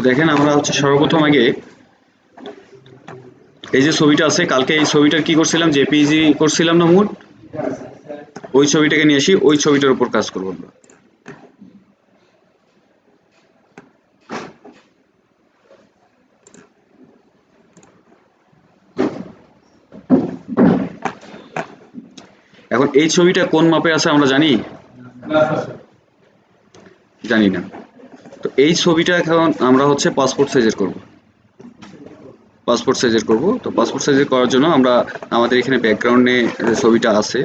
দেখেন আমরা হচ্ছে সর্বপ্রথম আগে এই যে ছবিটা আছে, কালকে এই ছবিটার কি করছিলাম, জেপিজি করছিলাম না মোট, ওই ছবিটাকে নিয়ে আসি, ওই ছবিটার উপর কাজ করবো আমরা। এখন এই ছবিটা কোন মাপে আছে আমরা জানি? জানি না। তো এই ছবিটা এখন আমরা হচ্ছে পাসপোর্ট সাইজের করব। পাসপোর্ট সাইজের করব। তো পাসপোর্ট সাইজের করার জন্য আমরা আমাদের এখানে ব্যাকগ্রাউন্ডে যে ছবিটা আছে,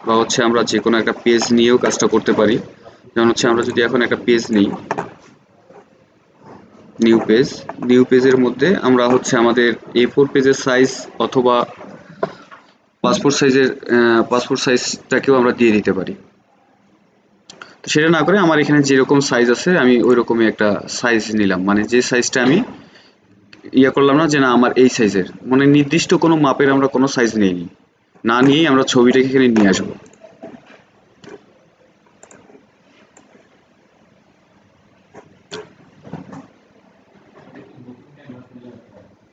বা হচ্ছে আমরা যে কোনো একটা পেজ নিয়েও কাজটা করতে পারি। যেমন হচ্ছে আমরা যদি এখন একটা পেজ নিই, নিউ পেজের মধ্যে আমরা হচ্ছে আমাদের A4 পেজের সাইজ অথবা পাসপোর্ট সাইজটাকেও আমরা দিয়ে দিতে পারি। তো সেটা না করে আমার এখানে যেরকম সাইজ আছে আমি ওই রকমই একটা সাইজ নিলাম, মানে যে সাইজটা আমি করলাম না যে না আমার এই সাইজের, মানে নির্দিষ্ট কোনো মাপের আমরা কোনো সাইজ নিইনি, না নিয়েই আমরা ছবিটাকে এখানে নিয়ে আসবো।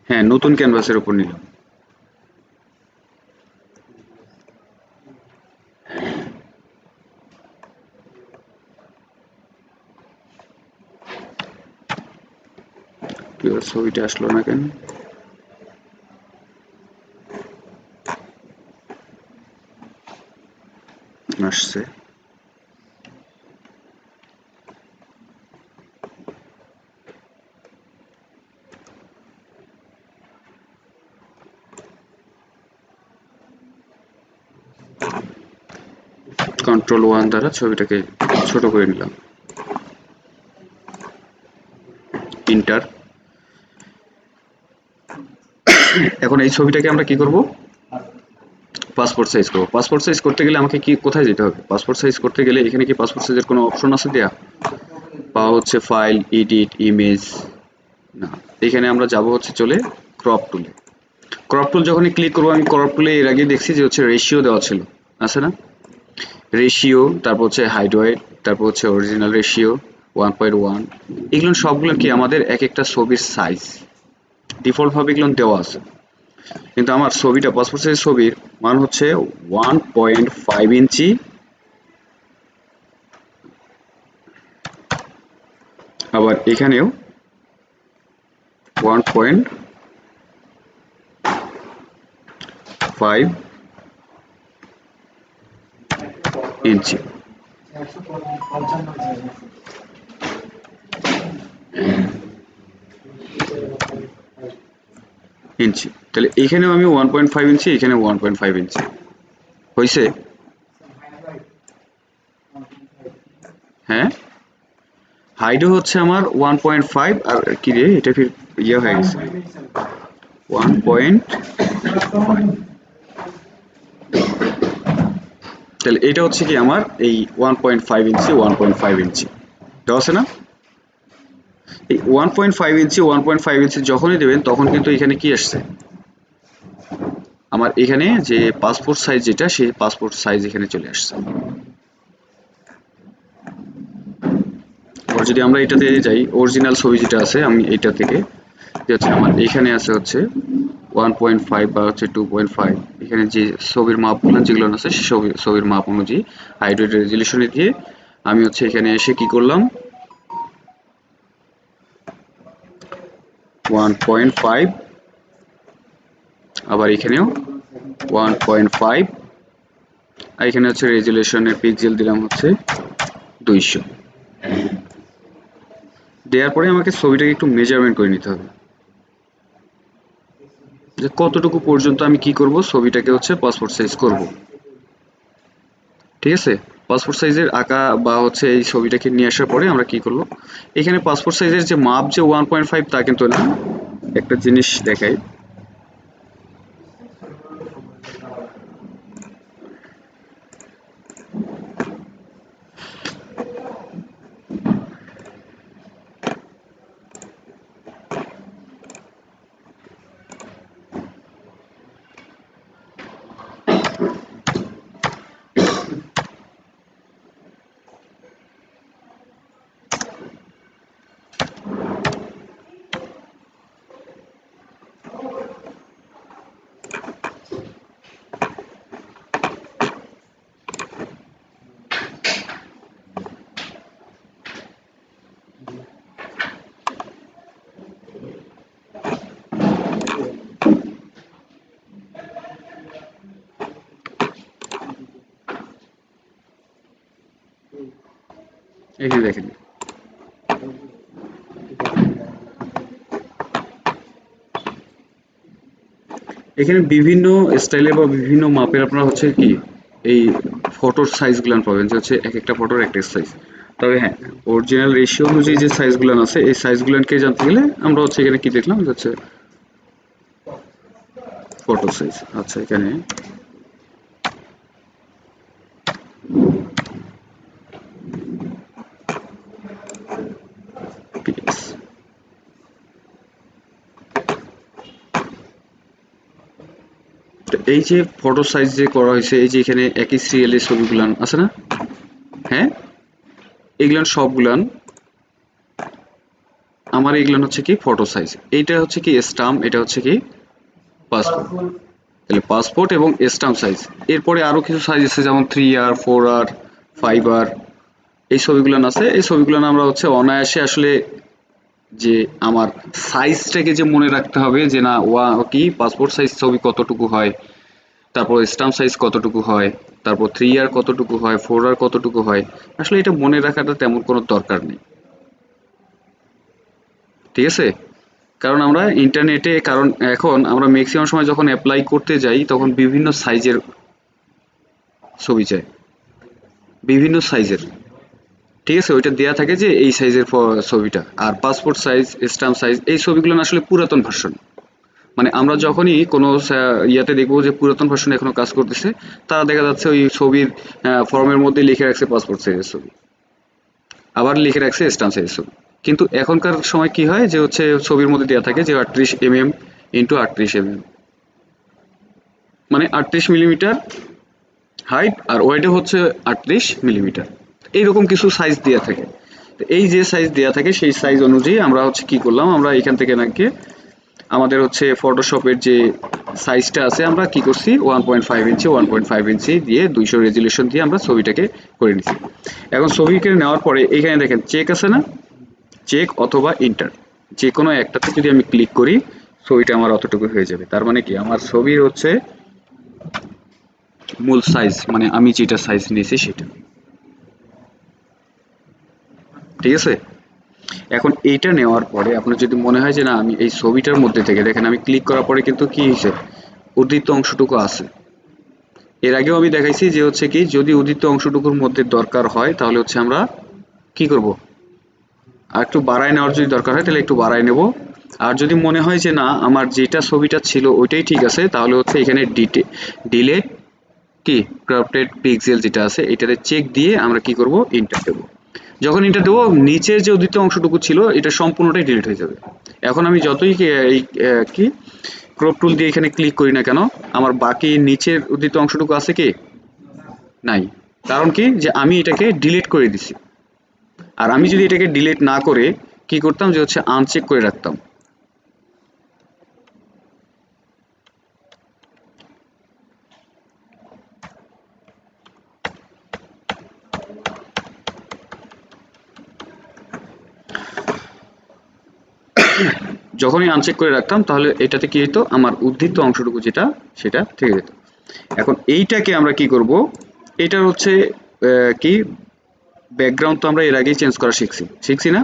হ্যাঁ, নতুন ক্যানভাসের উপর নিলাম। কি ছবিটা আসলো না কেন? আসছে। Ctrl+1 দ্বারা ছবিটাকে ছোট করে নিলাম, ইন্টার। এখন এই ছবিটাকে আমরা কি করব? পাসপোর্ট সাইজ করব। পাসপোর্ট সাইজ করতে গেলে আমাকে কি কোথায় যেতে হবে? পাসপোর্ট সাইজ করতে গেলে এখানে কি পাসপোর্ট সাইজের কোনো অপশন আছে দেয়া, বা হচ্ছে ফাইল, এডিট, ইমেজ? না, এখানে আমরা যাব হচ্ছে চলে ক্রপ টুলে। ক্রপ টুল যখনই ক্লিক করবো, আমি ক্রপ টুলে এর আগে দেখছি যে হচ্ছে রেশিও দেওয়া ছিল, আছে না? রেশিও, তারপর হচ্ছে হাইড্রয়েড, তারপর হচ্ছে অরিজিনাল রেশিও 1.1, এগুলো সবগুলো কি আমাদের এক একটা ছবির সাইজ, ডিফল্ট ভাবে এগুলো দেওয়া আছে। কিন্তু আমার ছবিটা, পাসপোর্ট সাইজ ছবির মান হচ্ছে 1.5 ইঞ্চি, আবার এখানেও 1.5 ইঞ্চি। ইঞ্চি, তাহলে এখানেও আমি 1.5 ইঞ্চি, এখানে 1.5 ইঞ্চি হয়েছে। হ্যাঁ, হাইটও হচ্ছে আমার 1.5, আর কি রে এটা ফির ইয়ে হয়ে গেছে 1. তাহলে এটা হচ্ছে কি আমার এই 1.5 ইঞ্চি, 1.5 ইঞ্চি দেওয়া আছে না? এই 1.5 ইঞ্চি 1.5 ইঞ্চি যখনই দেবেন তখন কিন্তু এখানে কি আসছে, আমার এখানে যে পাসপোর্ট সাইজ যেটা, সেই পাসপোর্ট সাইজ এখানে চলে আসছে। আর যদি আমরা এটাতে যাই, অরিজিনাল ছবি যেটা আছে, আমি এটা থেকে হচ্ছে আমার এখানে আছে হচ্ছে 1.5 বা হচ্ছে 2.5, এখানে যে ছবির মাপগুলো যেগুলো আছে সেই ছবির মাপ অনুযায়ী হাইড্রয়েড রেজলিউশনে দিয়ে আমি হচ্ছে এখানে এসে কি করলাম, 1.5, আবার এখানেও 1.5, আর এখানে হচ্ছে রেজলিউশনের পিক্সেল দিলাম হচ্ছে 200। দেওয়ার পরে আমাকে ছবিটাকে একটু মেজারমেন্ট করে নিতে হবে যে কতটুকু পর্যন্ত আমি কি করব, ছবিটাকে হচ্ছে পাসপোর্ট সাইজ করব। ঠিক আছে, পাসপোর্ট সাইজের আঁকা বা হচ্ছে এই ছবিটাকে নিয়ে আসার পরে আমরা কি করব, এখানে পাসপোর্ট সাইজের যে মাপ যে 1.5 তা কিন্তু না। একটা জিনিস দেখাই, এখানে দেখেন এখানে বিভিন্ন স্টাইলে বা বিভিন্ন মাপের আপনারা হচ্ছে কি এই ফটোর সাইজগুলো পাবেন, যে হচ্ছে এক একটা ফটোর একটা সাইজ। তবে হ্যাঁ, অরিজিনাল রেশিও অনুযায়ী যে সাইজগুলো আছে এই সাইজগুলোকে জানতে গেলে আমরা হচ্ছে এখানে কি দেখলাম, যে হচ্ছে ফটো সাইজ। আচ্ছা, এখানে পিএস, এই যে ফটো সাইজ যে করা হয়েছে, এই যে এখানে একই সিরিয়ালের ছবিগুলান আছে না, হ্যাঁ, এগুলান সবগুলান আমার, এগুলান হচ্ছে কি ফটো সাইজ। এইটা হচ্ছে কি স্টাম্প, এটা হচ্ছে কি পাসপোর্ট। তাহলে পাসপোর্ট এবং স্টাম্প সাইজ। এরপরে আরো কিছু সাইজ আছে, যেমন 3R, 4R, 5R, এই ছবিগুলো আছে। এই ছবিগুলো আমরা হচ্ছে অনায়াসে আসলে যে আমার সাইজটাকে যে মনে রাখতে হবে, যে না ওয়া কি পাসপোর্ট সাইজ ছবি কতটুকু হয়, তারপর স্টাম্প সাইজ কতটুকু হয়, তারপর 3R কতটুকু হয়, 4R কতটুকু হয়, আসলে এটা মনে রাখাটা তেমন কোনো দরকার নেই। ঠিক আছে? কারণ আমরা ইন্টারনেটে, কারণ এখন আমরা ম্যাক্সিমাম সময় যখন অ্যাপ্লাই করতে যাই তখন বিভিন্ন সাইজের ছবি চাই, বিভিন্ন সাইজের। ঠিক আছে, ওইটা দেয়া থাকে যে এই সাইজের ছবিটা। আর পাসপোর্ট সাইজ, স্ট্যাম্প সাইজ, এই ছবিগুলো আসলে পুরাতন ভার্সন। মানে আমরা যখনই কোনো ইয়াতে দেখবো যে পুরাতন ভার্সন এখনো কাজ করতেছে, তারা দেখা যাচ্ছে ওই ছবির ফর্মের মধ্যে লিখে রাখছে পাসপোর্ট সাইজের ছবি, আবার লিখে রাখছে স্ট্যাম্প সাইজের ছবি। কিন্তু এখনকার সময় কি হয়, যে হচ্ছে ছবির মধ্যে দেওয়া থাকে যে 38 mm ইন্টু 38 mm, মানে 38 মিলিমিটার হাইট, আর ওয়েটে হচ্ছে 38 মিলিমিটার, এইরকম কিছু সাইজ দেওয়া থাকে। তো এই যে সাইজ দেওয়া থাকে সেই সাইজ অনুযায়ী আমরা হচ্ছে কি করলাম, আমরা এখান থেকে নাকি আমাদের হচ্ছে ফটোশপের যে সাইজটা আছে আমরা কি করছি 1.5 ইঞ্চি 1.5 ইঞ্চি দিয়ে 200 রেজুলেশন দিয়ে আমরা ছবিটাকে করে নিছি। এখন ছবিকে নেওয়ার পরে এখানে দেখেন চেক আছে না, চেক অথবা ইন্টার, যে কোনো একটাতে যদি আমি ক্লিক করি ছবিটা আমার অতটুকু হয়ে যাবে। তার মানে কি আমার ছবির হচ্ছে মূল সাইজ, মানে আমি যেটা সাইজ নিয়েছি সেটা। ঠিক আছে? এখন এইটা নেওয়ার পরে আপনার যদি মনে হয় যে না আমি এই ছবিটার মধ্যে থেকে, দেখেন আমি ক্লিক করার পরে কিন্তু কি হয়েছে, উদ্ধৃত অংশটুকু আছে। এর আগেও আমি দেখাইছি যে হচ্ছে কি যদি উদ্ধৃত অংশটুকুর মধ্যে দরকার হয় তাহলে হচ্ছে আমরা কি করব, আর একটু বাড়ায় নেওয়ার যদি দরকার হয় তাহলে একটু বাড়ায় নেব। আর যদি মনে হয় যে না আমার যেটা ছবিটা ছিল ওইটাই ঠিক আছে, তাহলে হচ্ছে এখানে ডিলেট কি ক্রাফটেড পিক্সেল যেটা আছে এটাতে চেক দিয়ে আমরা কি করব, ইন্টার দেব। যখন ইন্টার দেবো নিচের যে উদ্ধৃত অংশটুকু ছিল এটা সম্পূর্ণটাই ডিলিট হয়ে যাবে। এখন আমি যতই এই কি ক্রপ টুল দিয়ে এখানে ক্লিক করি না কেন, আমার বাকি নিচের উদ্ধৃত অংশটুকু আছে কি, নাই। কারণ কি, যে আমি এটাকে ডিলিট করে দিছি। আর আমি যদি এটাকে ডিলিট না করে কি করতাম, যে হচ্ছে আনচেক করে রাখতাম, যখনই আনচেক করে রাখতাম তাহলে এটাতে কি হতো, আমার উদ্ধৃত অংশটুকু যেটা সেটা থেকে যেত। এখন এইটাকে আমরা কি করব, এটার হচ্ছে কি ব্যাকগ্রাউন্ড তো আমরা এর আগেই চেঞ্জ করা শিখছি শিখছি না।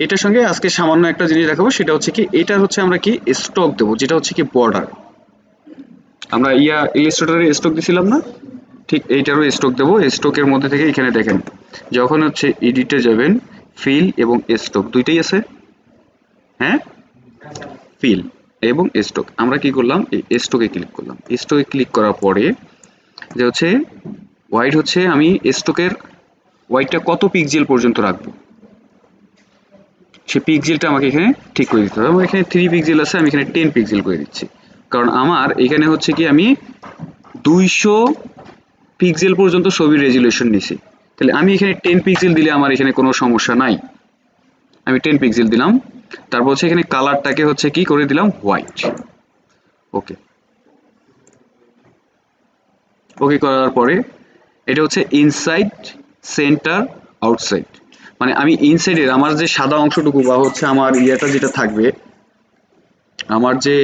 এটার সঙ্গে আজকে সামান্য একটা জিনিস দেখাবো, সেটা হচ্ছে কি এটার হচ্ছে আমরা কি স্টক দেবো, যেটা হচ্ছে কি বর্ডার। আমরা ইলাস্ট্রেটরে স্টক দিছিলাম না, ঠিক এইটারও স্টক দেবো। স্টকের মধ্যে থেকে এখানে দেখেন যখন হচ্ছে এডিটে যাবেন, ফিল এবং স্টক দুইটাই আছে, হ্যাঁ, ফিল এবং স্টক। আমরা কি করলাম, এই স্টকে ক্লিক করলাম। স্টকে ক্লিক করার পরে যে হচ্ছে ওয়াইড হচ্ছে আমি স্টকের ওয়াইডটা কত পিক্সেল পর্যন্ত রাখবো, সেই পিক্সেলটা আমাকে এখানে ঠিক করে দিতে হবে। আমার এখানে 3 পিক্সেল আছে, আমি এখানে 10 পিক্সেল করে দিচ্ছি। কারণ আমার এখানে হচ্ছে কি আমি 200 পিক্সেল পর্যন্ত ছবির রেজুলেশন নিছি। তাহলে আমি এখানে 10 পিক্সেল দিলে আমার এখানে কোনো সমস্যা নাই, আমি 10 পিক্সেল দিলাম। তারপর হচ্ছে এখানে কালারটাকে হচ্ছে কি করে দিলাম, হোয়াইট। ওকে, ওকে করার পরে এটা হচ্ছে ইনসাইড, সেন্টার, আউটসাইড। মানে আমি ইনসাইডের আমার যে সাদা অংশটুকু বা হচ্ছে আমার ইয়েটা যেটা থাকবে, আমার যে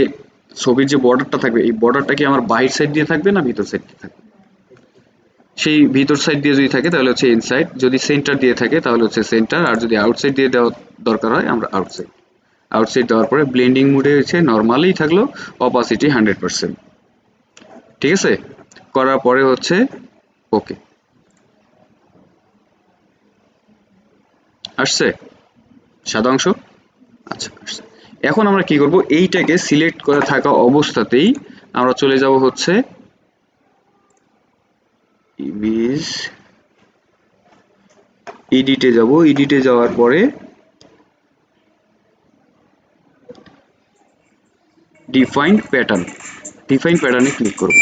ছবির যে বর্ডারটা থাকবে এই বর্ডারটা কি আমার বাহির সাইড দিয়ে থাকবে না ভিতর সাইড দিয়ে থাকবে। সেই ভিতর সাইড দিয়ে যদি থাকে তাহলে হচ্ছে ইনসাইড, যদি সেন্টার দিয়ে থাকে তাহলে হচ্ছে সেন্টার, আর যদি আউটসাইড দিয়ে দেওয়া দরকার হয় আমরা আউটসাইড। আউটসাইড দেওয়ার পরে ব্লেন্ডিং মোডে হচ্ছে নর্মালি থাকলো, অপাসিটি 100%। ঠিক আছে, করার পরে হচ্ছে ওকে আসছে সাদা অংশ। আচ্ছা আসছে। এখন আমরা কি করব, এইটাকে সিলেক্ট করে থাকা অবস্থাতেই আমরা চলে যাব হচ্ছে ইমেজ এডিটে যাব। এডিটে যাওয়ার পরে ডিফাইন্ড প্যাটার্ন, ডিফাইন প্যাটার্নে ক্লিক করব।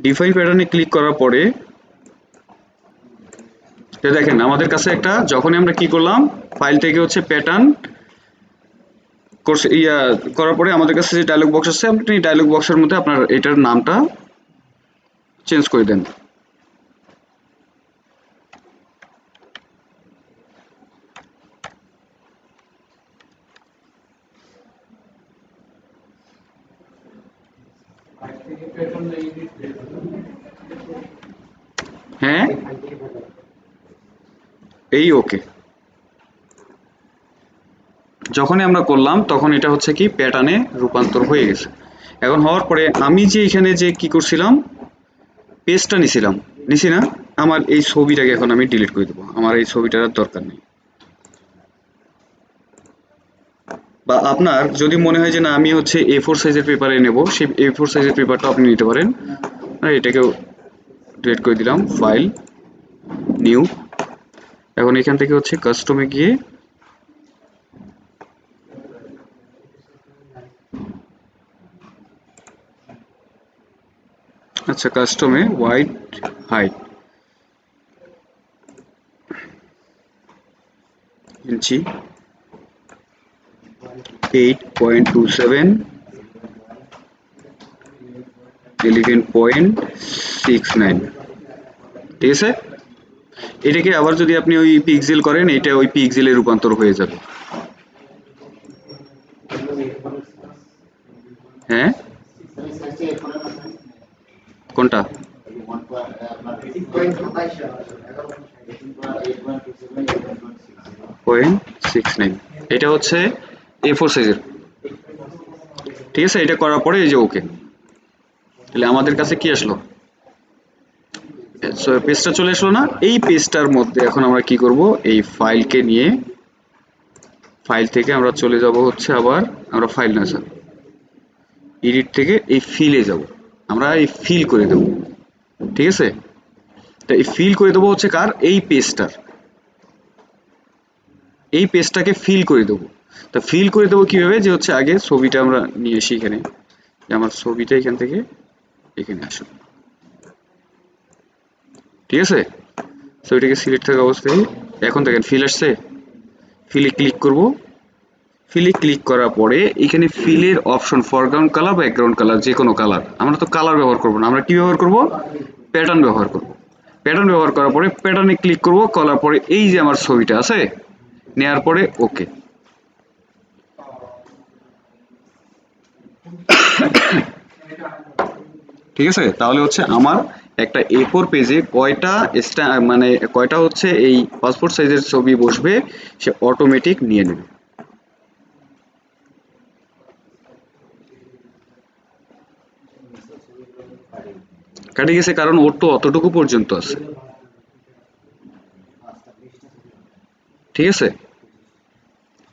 ডিফাইন প্যাটার্নে ক্লিক করার পরে দেখেন আমাদের কাছে একটা, যখনই আমরা কি করলাম ফাইল থেকে হচ্ছে প্যাটার্ন কোর্স ইয়া করার পরে আমাদের কাছে যে ডায়লগ বক্স আছে, আপনি ডায়লগ বক্সের মধ্যে আপনার এটার নামটা চেঞ্জ করে দেন। হ্যাঁ এই ওকে, যখনই আমরা করলাম তখন এটা হচ্ছে কি প্যাটার্নে রূপান্তর হয়ে গেছে। এখন হওয়ার পরে আমি যে এখানে যে কি করছিলাম, পেজটা নিছিলাম, নিছি না, আমার এই ছবিটাকে এখন আমি ডিলিট করে দেবো, আমার এই ছবিটার আর দরকার নেই। বা আপনার যদি মনে হয় যে না আমি হচ্ছে A4 সাইজের পেপারে নেব, সেই A4 সাইজের পেপারটা আপনি নিতে পারেন। আর এটাকেও ডিলিট করে দিলাম, ফাইল নিউ। এখন এখান থেকে হচ্ছে কাস্টমে গিয়ে আচ্ছা কাস্টমে হোয়াইট হাইট ইঞ্চি 8.27 11.69, ঠিক আছে। এটাকে আবার যদি আপনি ওই পিক্সেল করেন, এটা ওই পিক্সেলে রূপান্তর হয়ে যাবে। হ্যাঁ কোনটা? 8.69, এটা হচ্ছে A4 সাইজের। ঠিক আছে, এটা করার পরে এই যে ওকে, তাহলে আমাদের কাছে কি আসলো, পেজটা চলে আসলো না। এই পেজটার মধ্যে এখন আমরা কি করব, এই ফাইলকে নিয়ে ফাইল থেকে আমরা চলে যাব হচ্ছে আবার, আমরা ফাইল না স্যার এডিট থেকে এই ফিলে যাব, আমরা এই ফিল করে দেব। ঠিক আছে, তো এই ফিল করে দেবো হচ্ছে কার, এই পেজটার, এই পেজটাকে ফিল করে দেবো। তা ফিল করে দেবো কিভাবে, যে হচ্ছে আগে ছবিটা আমরা নিয়ে আসি এখানে, আমার ছবিটা এখান থেকে এখানে আসো। ঠিক আছে, ছবিটাকে সিলেক্ট থাকা অবস্থায় এখন দেখেন ফিল আসছে, ফিলে ক্লিক করব। ফিলে ক্লিক করার পরে এখানে ফিলের অপশন ফরগ্রাউন্ড কালার বা ব্যাকগ্রাউন্ড কালার, যে কোনো কালার, আমরা তো কালার ব্যবহার করব না, আমরা কি ব্যবহার করব, প্যাটার্ন ব্যবহার করব। প্যাটার্ন ব্যবহার করার পরে প্যাটার্নে ক্লিক করব, করার পরে এই যে আমার ছবিটা আছে নেয়ার পরে ওকে। ঠিক আছে, তাহলে হচ্ছে আমার একটা A4 পেজে কয়টা মানে কয়টা হচ্ছে এই পাসপোর্ট সাইজের ছবি বসবে সে অটোমেটিক নিয়ে নেবে। কাটে গেছে কারণ ওর তো অতটুকু পর্যন্ত আছে। ঠিক আছে,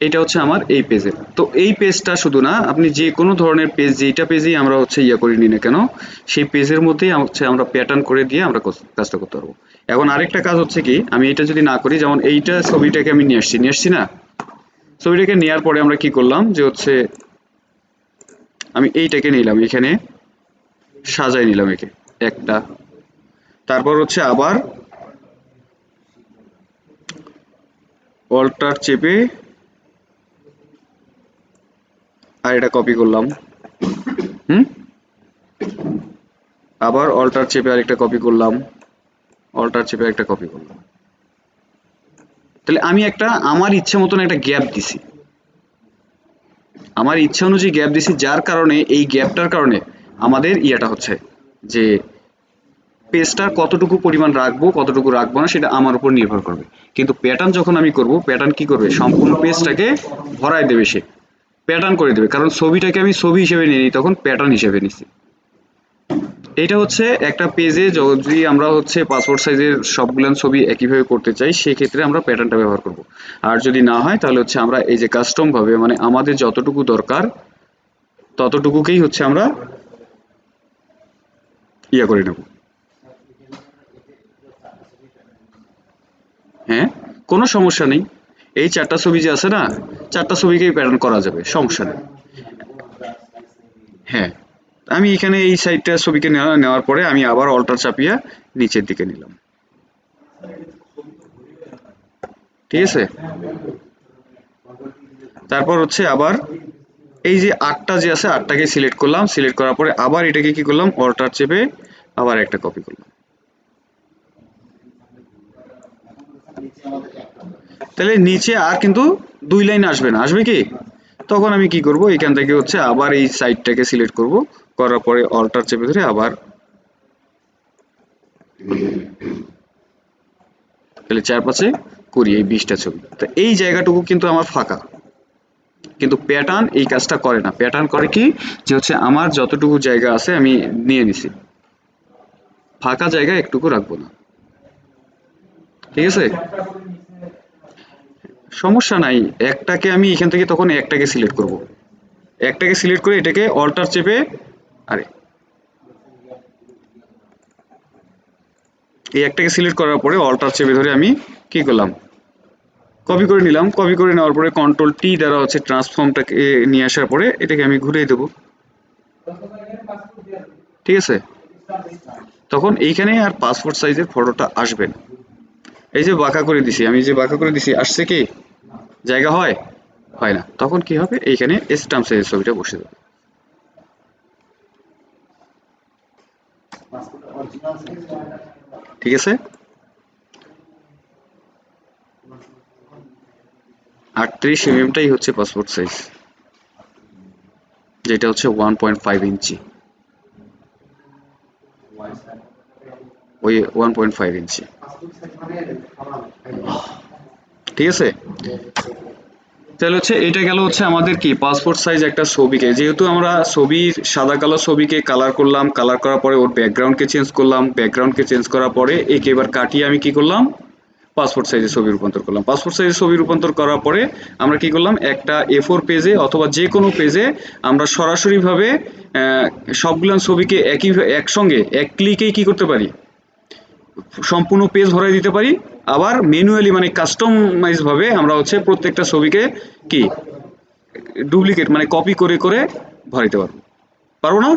এটা হচ্ছে আমার এই পেজে। তো এই পেজটা শুধু না, আপনি যে কোনো ধরনের পেজ, যেটা পেজেই আমরা হচ্ছে ইয়া করি নি না কেন, সেই পেজের মধ্যেই হচ্ছে আমরা প্যাটার্ন করে দিয়ে আমরা কাজটা করতে পারবো। এখন আরেকটা কাজ হচ্ছে কি, আমি এটা যদি না করি, যেমন এইটা ছবিটাকে আমি নিয়ে আসছি না, ছবিটাকে নেওয়ার পরে আমরা কি করলাম যে হচ্ছে আমি এইটাকে নিলাম, এখানে সাজাই নিলাম একে একটা, তারপর হচ্ছে আবার অল্টার চেপে আর এটা কপি করলাম। হুম, আবার অল্টার চেপে আরেকটা কপি করলাম, অল্টার চেপে একটা কপি করলাম। তাহলে আমি একটা আমার ইচ্ছে মতন একটা গ্যাপ দিছি, আমার ইচ্ছা অনুযায়ী গ্যাপ দিছি, যার কারণে এই গ্যাপটার কারণে আমাদের ইয়েটা হচ্ছে যে পেজটা কতটুকু পরিমাণ রাখবো কতটুকু রাখবো না সেটা আমার উপর নির্ভর করবে। কিন্তু প্যাটার্ন যখন আমি করব, প্যাটার্ন কি করবে, সম্পূর্ণ পেজটাকে ভরায় দেবে, সে প্যাটার্ন করে দেবে। কারণ ছবিটাকে আমি ছবি হিসেবে নিয়ে নিই, তখন প্যাটার্ন হিসেবে নিচ্ছি। এটা হচ্ছে একটা পেজে যদি আমরা হচ্ছে পাসপোর্ট সাইজের সবগুলো ছবি একইভাবে করতে চাই, সেক্ষেত্রে আমরা প্যাটার্নটা ব্যবহার করব। আর যদি না হয় তাহলে হচ্ছে আমরা এই যে কাস্টম ভাবে, মানে আমাদের যতটুকু দরকার ততটুকুকেই হচ্ছে আমরা ইয়া করে নেব। হ্যাঁ, কোনো সমস্যা নেই। এই 4টা ছবি যে আছে না, 4টা ছবিকেই প্যাটার্ন করা যাবে, সমস্যা নেই। হ্যাঁ, আমি এখানে এই সাইডটা ছবিকে নেওয়ার পরে আমি আবার অল্টার চাপিয়ে নিচের দিকে নিলাম। ঠিক আছে, তারপর হচ্ছে আবার এই যে 8টা যে আছে 8টাকে সিলেক্ট করলাম, সিলেক্ট করার পরে আবার এটাকে কি করলাম, অল্টার চেপে আবার একটা কপি করলাম। তাহলে নিচে আর কিন্তু 2 লাইন আসবে না, আসবে কি? তখন আমি কি করব, এখান থেকে হচ্ছে আবার এই সাইডটাকে সিলেক্ট করব, করার পরে অল্টার চেপে ধরে আবার, তাহলে 4 5 20 এই 20টা ছবি। তো এই জায়গাটুকু কিন্তু আমার ফাঁকা, কিন্তু প্যাটার্ন এই কাজটা করে না। প্যাটার্ন করে কি, যে হচ্ছে আমার যতটুকু জায়গা আছে আমি নিয়ে নিছি, ফাঁকা জায়গা একটুকু রাখবো না। ঠিক আছে, সমস্যা নাই। একটাকে আমি এখান থেকে তখন একটাকে সিলেক্ট করব, একটাকে সিলেক্ট করে এটাকে অল্টার চেপে, আরে এই একটাকে সিলেক্ট করার পরে অল্টার চেপে ধরে আমি কি করলাম, কপি করে নিলাম। কপি করে নেওয়ার পরে কন্ট্রোল টি দ্বারা হচ্ছে ট্রান্সফর্মটাকে নিয়ে আসার পরে এটাকে আমি ঘুরিয়ে দেবো। ঠিক আছে, তখন এইখানে আর পাসপোর্ট সাইজের ফটোটা আসবে না। এই যে বাঁকা করে দিছি, আমি যে বাঁকা করে দিছি, আসছে কি, জায়গা হয়, হয় না। তখন কি হবে, এইখানে স্ট্যাম্প সাইজের ছবিটা বসে যাবে। ঠিক আছে, 38 mm হচ্ছে পাসপোর্ট সাইজ, যেটা হচ্ছে 1.5 ইঞ্চি। ওই 1.5 ইঞ্চি। ঠিক আছে, তাহলে হচ্ছে এটা গেল হচ্ছে আমাদের কি পাসপোর্ট সাইজ একটা ছবিকে, যেহেতু আমরা ছবির সাদা কালো ছবিকে কালার করলাম, কালার করার পরে ওর ব্যাকগ্রাউন্ডকে চেঞ্জ করলাম, ব্যাকগ্রাউন্ডকে চেঞ্জ করার পরে একে এবার কাটিয়ে আমি কি করলাম, পাসপোর্ট সাইজে ছবি রূপান্তর করলাম। পাসপোর্ট সাইজে ছবি রূপান্তর করার পরে আমরা কি করলাম, একটা A4 পেজে অথবা যে কোনো পেজে আমরা সরাসরিভাবে সবগুলো ছবিকে একসঙ্গে এক ক্লিকেই কি করতে পারি, সম্পূর্ণ পেজ ভরাই দিতে পারি। আবার ম্যানুয়ালি মানে কাস্টমাইজ ভাবে আমরা হচ্ছে প্রত্যেকটা ছবিকে কি ডুপ্লিকেট মানে কপি করে করে ভরাইতে পারবো, পারবো না?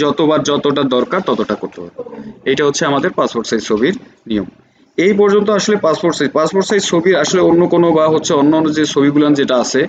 যতবার যতটা দরকার ততটা করতে পারবো। এটা হচ্ছে আমাদের পাসপোর্ট সাইজ ছবির নিয়ম। এই পর্যন্ত আসলে পাসপোর্ট সাইজ ছবির আসলে অন্য কোনো বা হচ্ছে অন্য অন্য যে ছবিগুলো যেটা আছে